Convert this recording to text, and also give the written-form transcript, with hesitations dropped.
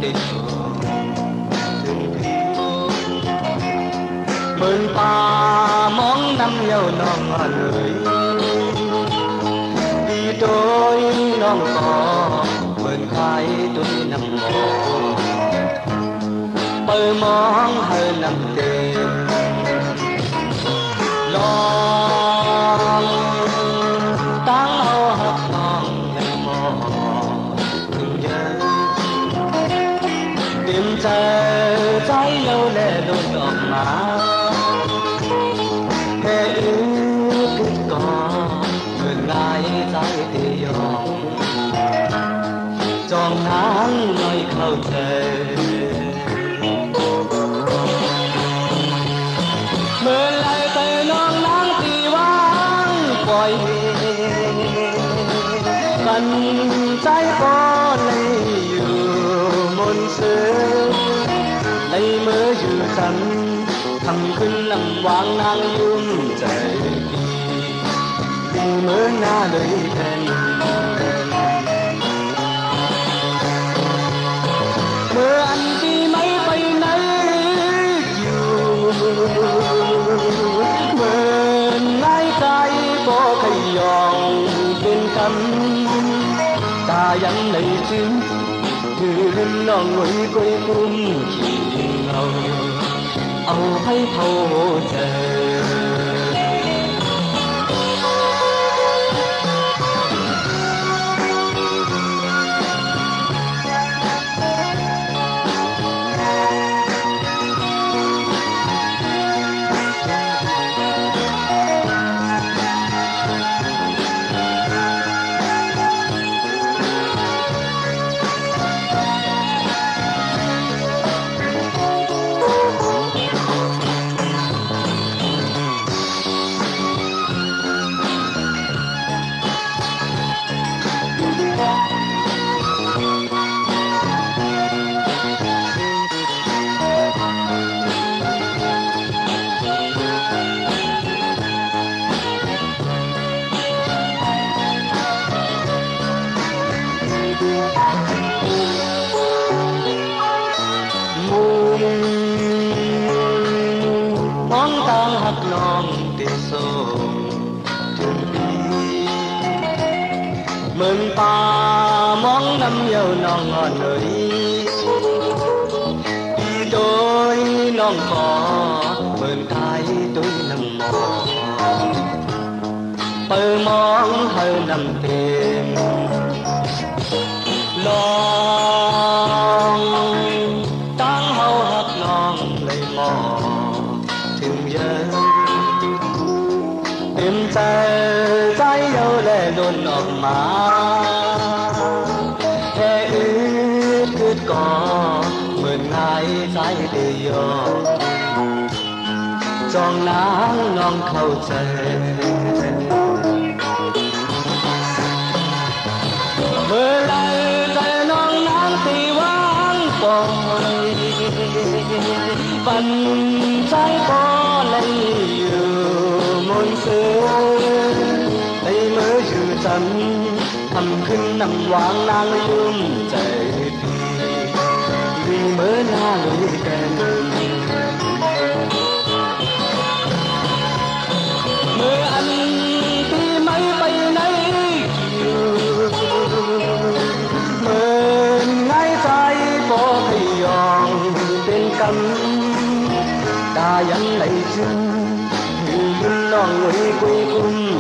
tình mơn ta món năm nhau non hoa lưới đi đôi non cỏ mơn khai tôi nằm ngõ bờ món hơi nằm tìm non táng áo hấp non ngày mò từng nhớ tìm chờ trái lâu lệ luôn đọt má hè ước kết cỏ mượn ngài trái tì giòn tròn tháng nơi khâu trời mưa lại tới non nắng thì vắng quay cần trái có lấyอยู่มนต์ซื้อในมืออยู่ฉันทำขึ้นลำวางนางยุ่มใจดีเหมือนหน้าเลยแทนเมื่ออันที่ไม่ไปไหนอยู่เหมือนนายใจก็ขยองเป็นคำตายังในจึงคือน้องหนุ่ยกุยกุ้มขี้เอาให้เท่าเธอมองตางหักน้องติดส่งถึงปีเหมือนตามองน้ำเยาน้องอ่อนเลยดีโดยน้องขอเหมือนกายตุ้ยน้ำมองเปิดมองให้น้ำเต็มลองตั้งเฮาหักน้องเลยมองถึงเยอะเต็มใจใจเยาแลล้นออกมาแค่อึดคืดก่อเหมือนนายใจเดียวจองนางน้องเข้าใจเมื่อไรใจน้องนางตีวางปล่อยปันใจก็เลยอยู่มนต์ซื้อในมืออยู่จันทำขึ้นนำวางนางยุ่มใจดีเหมือนหน้าลุยกันเมื่ออันที่ไม่ไปไหนอยู่เหมือนไงใจก็ขยองเป็นกำตายังไหลจึงยืนน้องไว้กุยกุ้ม